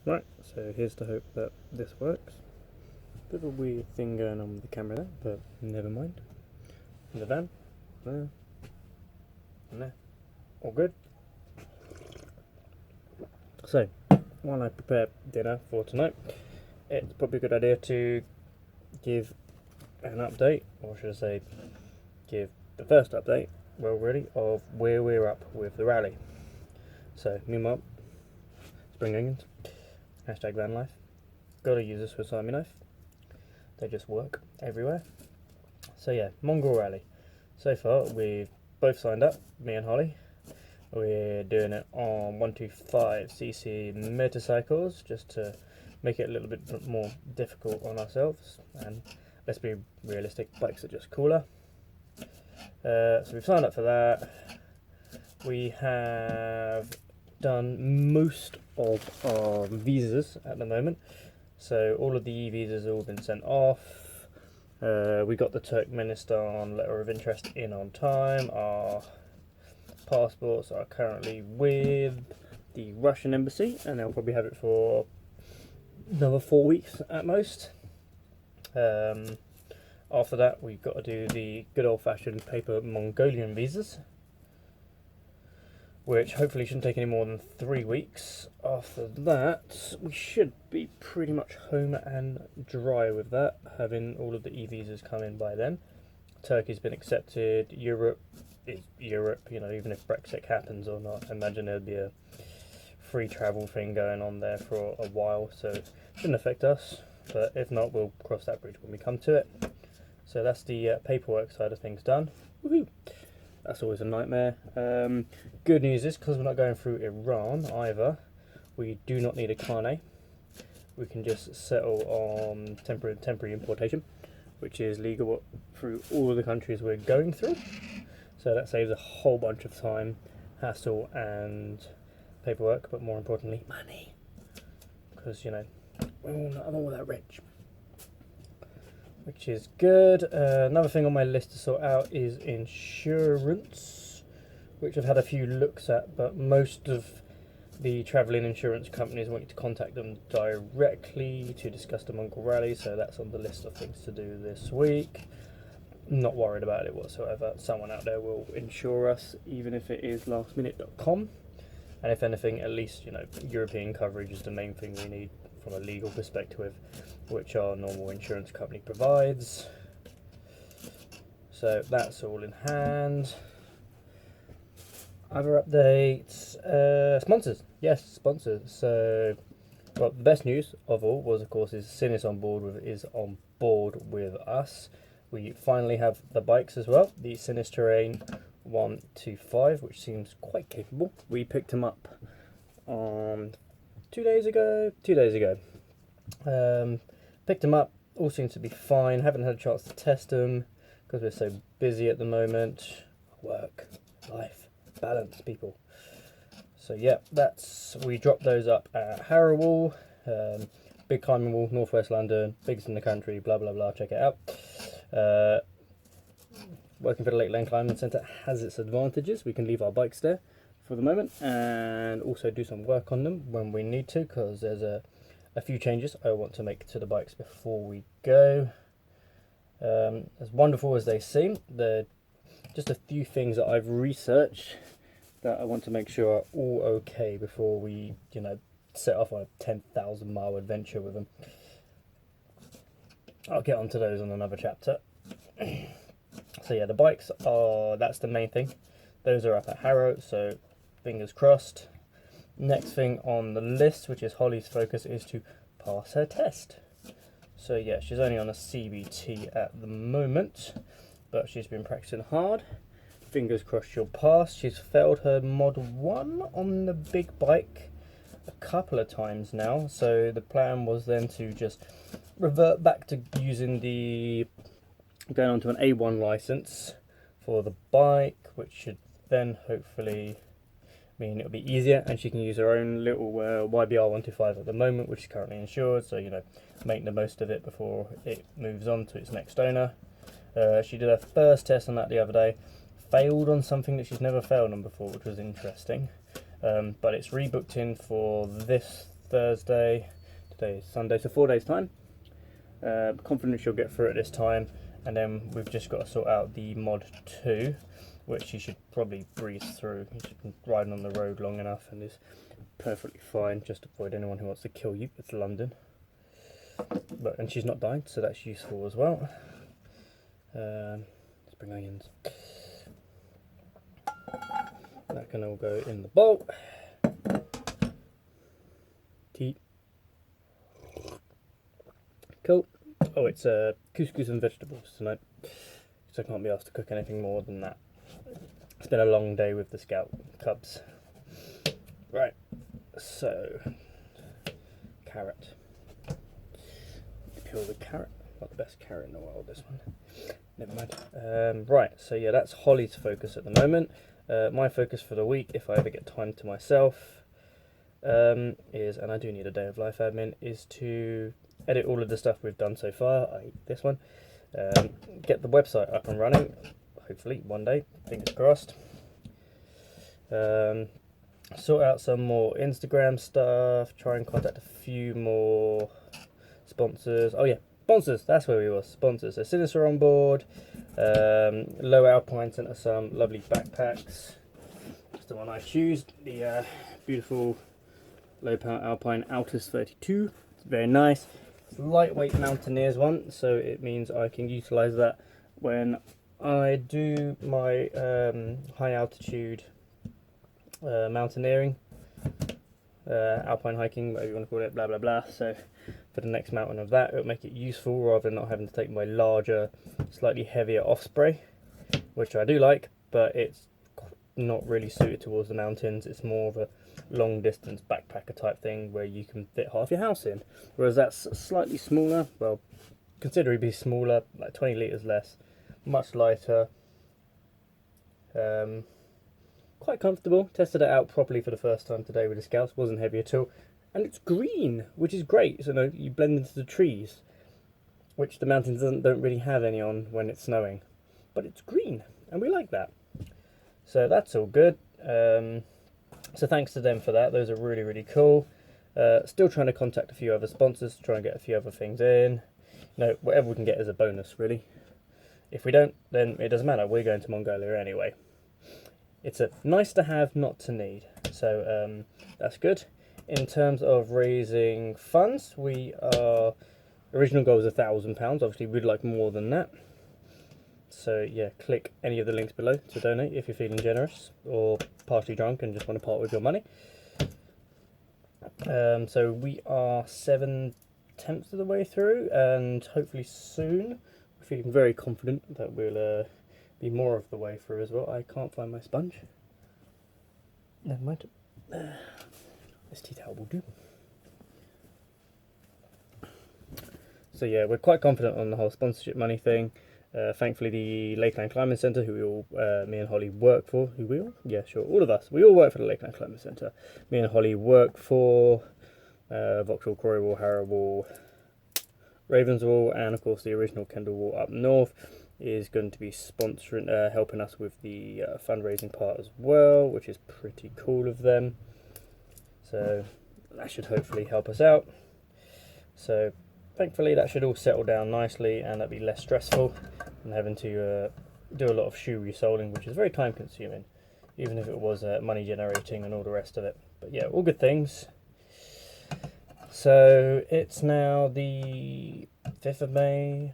Right, so here's to hope that this works. Bit of a weird thing going on with the camera there, but never mind. In the van, there, and there, all good. So, while I prepare dinner for tonight, it's probably a good idea to give an update, or should I say, give the first update, well really, of where we're up with the rally. So, meanwhile, spring onions, hashtag van life, gotta use a Swiss Army knife, they just work everywhere. So yeah, Mongol rally. So far we've both signed up, me and Holly. We're doing it on 125cc motorcycles just to make it a little bit more difficult on ourselves, and let's be realistic, bikes are just cooler. So we've signed up for that. We have done most of our visas at the moment, so all of the e-visas have all been sent off. We got the Turkmenistan letter of interest in on time. Our passports are currently with the Russian embassy, and they'll probably have it for another 4 weeks at most. After that, we've got to do the good old-fashioned paper Mongolian visas, which hopefully shouldn't take any more than 3 weeks. After that, we should be pretty much home and dry with that, having all of the e-visas come in by then. Turkey's been accepted. Europe is Europe, you know, even if Brexit happens or not. I imagine there'll be a free travel thing going on there for a while, so it shouldn't affect us. But if not, we'll cross that bridge when we come to it. So that's the paperwork side of things done. Woohoo! That's always a nightmare. Good news is, because we're not going through Iran either, we do not need a carnet. We can just settle on temporary importation, which is legal through all of the countries we're going through. So that saves a whole bunch of time, hassle and paperwork, but more importantly, money. Because, you know, I'm all that rich. Which is good. Another thing on my list to sort out is insurance, which I've had a few looks at, but most of the travelling insurance companies want you to contact them directly to discuss the Mongol rally, so that's on the list of things to do this week. Not worried about it whatsoever. Someone out there will insure us, even if it is lastminute.com. And if anything, at least, you know, European coverage is the main thing we need from a legal perspective, which our normal insurance company provides. So that's all in hand. Other updates, sponsors. Yes, sponsors. So, well, the best news of all was, of course, is Sin is on board with us. We finally have the bikes as well. The Sinis Terrain 125, which seems quite capable. We picked him up on 2 days ago. Picked him up, all seems to be fine. Haven't had a chance to test them because we're so busy at the moment. Work, life, balance, people. So yeah, we dropped those up at Harrowwall, big climbing wall, northwest London, biggest in the country, blah blah blah, check it out. Working for the Lake Lane Climbing Centre has its advantages. We can leave our bikes there for the moment and also do some work on them when we need to, because there's a few changes I want to make to the bikes before we go. As wonderful as they seem, they're just a few things that I've researched that I want to make sure are all okay before we, you know, set off on a 10,000 mile adventure with them. I'll get onto those on another chapter. So yeah, the bikes that's the main thing. Those are up at Harrow, so fingers crossed. Next thing on the list, which is Holly's focus, is to pass her test. So yeah, she's only on a CBT at the moment, but she's been practicing hard. Fingers crossed she'll pass. She's failed her Mod 1 on the big bike a couple of times now, so the plan was then to just revert back to going on to an A1 license for the bike, which should then hopefully mean it'll be easier, and she can use her own little YBR 125 at the moment, which is currently insured, so, you know, make the most of it before it moves on to its next owner. She did her first test on that the other day, failed on something that she's never failed on before, which was interesting, but it's rebooked in for this Thursday, today is Sunday, so 4 days time. Confident she'll get through it this time, and then we've just got to sort out the mod 2, which she should probably breeze through. She's been riding on the road long enough and is perfectly fine. Just avoid anyone who wants to kill you. It's London, and she's not died, so that's useful as well. Spring onions. That can all go in the bowl. Tea. Cool. Oh, it's couscous and vegetables tonight, so I can't be asked to cook anything more than that. It's been a long day with the Scout Cubs. Right, so carrot. Peel the carrot. Not the best carrot in the world, this one. Never mind. Right, so yeah, that's Holly's focus at the moment. My focus for the week, if I ever get time to myself, is, and I do need a day of life admin, is to edit all of the stuff we've done so far, this one, get the website up and running, hopefully one day, fingers crossed. Sort out some more Instagram stuff, try and contact a few more sponsors. Oh yeah, sponsors, that's where we were, sponsors. So Sinister on board, Low Alpine sent us some lovely backpacks. That's the one I choose, the beautiful Low Alpine Altus 32. It's very nice. It's lightweight mountaineers one, so it means I can utilise that when I do my high altitude mountaineering, alpine hiking, whatever you want to call it, blah blah blah. So for the next mountain of that, it'll make it useful rather than not having to take my larger, slightly heavier Osprey, which I do like, but it's not really suited towards the mountains. It's more of a long distance backpacker type thing where you can fit half your house in, whereas that's slightly smaller, well, considerably smaller, like 20 litres less, much lighter, quite comfortable. Tested it out properly for the first time today with the Scouts, wasn't heavy at all, and it's green, which is great. So you blend into the trees, which the mountains don't really have any on when it's snowing, but it's green and we like that, so that's all good. So thanks to them for that. Those are really, really cool. Still trying to contact a few other sponsors to try and get a few other things in. Whatever we can get is a bonus, really. If we don't, then it doesn't matter. We're going to Mongolia anyway. It's a nice to have, not to need. So that's good. In terms of raising funds, original goal is £1,000. Obviously, we'd like more than that. So yeah, click any of the links below to donate if you're feeling generous or partially drunk and just want to part with your money. So we are 7/10 of the way through, and hopefully soon, we're feeling very confident that we'll be more of the way through as well. I can't find my sponge. Never mind. This tea towel will do. So yeah, we're quite confident on the whole sponsorship money thing. Thankfully, the Lakeland Climbing Centre, who me and Holly work for, all of us, we all work for the Lakeland Climbing Centre. Me and Holly work for Vauxhall, Corrywall, Harrowall, Ravenswall, and of course the original Kendall Wall up north is going to be sponsoring, helping us with the fundraising part as well, which is pretty cool of them. So that should hopefully help us out. So thankfully that should all settle down nicely, and that'll be less stressful than having to do a lot of shoe resoling, which is very time consuming, even if it was money generating and all the rest of it. But yeah, all good things. So it's now the 5th of May,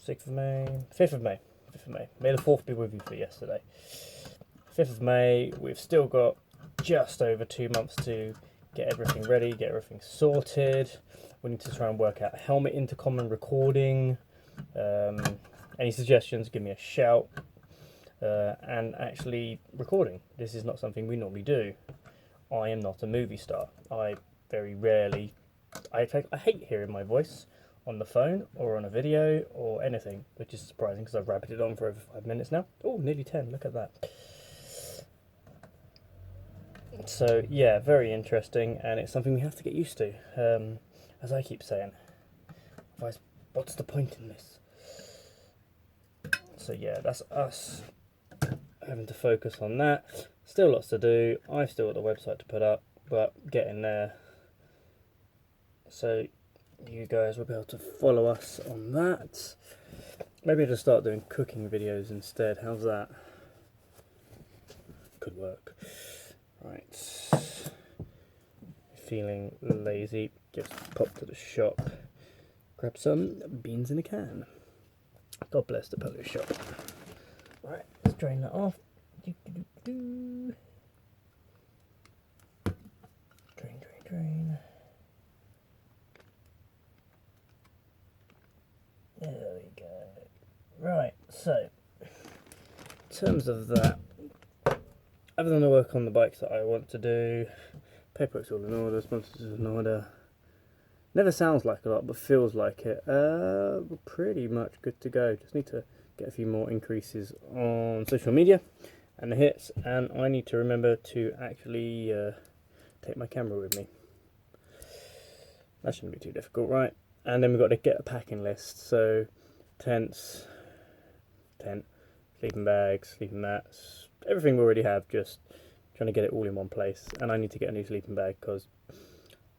6th of May, 5th of May, 5th of May. May the 4th be with you for yesterday. 5th of May, we've still got just over 2 months to get everything ready, get everything sorted. We need to try and work out helmet intercom and recording. Any suggestions, give me a shout. And actually recording. This is not something we normally do. I am not a movie star. I very rarely, I hate hearing my voice on the phone or on a video or anything, which is surprising because I've rabbited on for over 5 minutes now. Oh, nearly 10, look at that. So yeah, very interesting, and it's something we have to get used to. As I keep saying, otherwise, what's the point in this? So yeah, that's us having to focus on that. Still lots to do. I've still got the website to put up, but getting there. so you guys will be able to follow us on that. Maybe I'll just start doing cooking videos instead. How's that? Could work. Right. Feeling lazy, just pop to the shop, grab some beans in a can. God bless the Polish shop. Right, let's drain that off. Drain, drain, drain. There we go. Right, so in terms of that, other than the work on the bikes that I want to do, paperwork's all in order, sponsors in order. Never sounds like a lot, but feels like it. We're pretty much good to go. Just need to get a few more increases on social media and the hits, and I need to remember to actually take my camera with me. That shouldn't be too difficult, right? And then we've got to get a packing list. So tent, sleeping bags, sleeping mats, everything we already have, just trying to get it all in one place. And I need to get a new sleeping bag because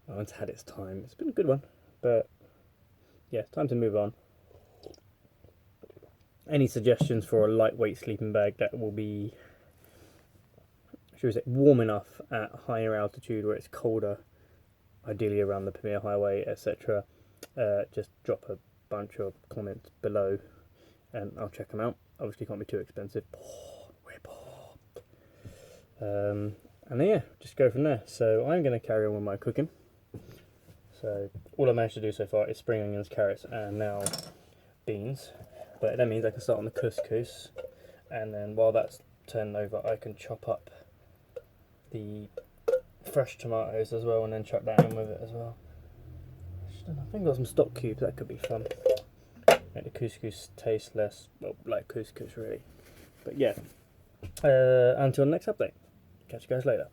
it's had its time. It's been a good one, but yeah, time to move on. Any suggestions for a lightweight sleeping bag that will be, should we say, warm enough at higher altitude where it's colder, ideally around the Pamir Highway, etc. Just drop a bunch of comments below and I'll check them out. Obviously can't be too expensive. And then yeah, just go from there. So I'm going to carry on with my cooking. So all I managed to do so far is spring onions, carrots, and now beans. But that means I can start on the couscous, and then while that's turned over, I can chop up the fresh tomatoes as well, and then chuck that in with it as well. I think I've got some stock cubes, that could be fun. Make the couscous taste less, well, like couscous really. But yeah, until the next update. Catch you guys later.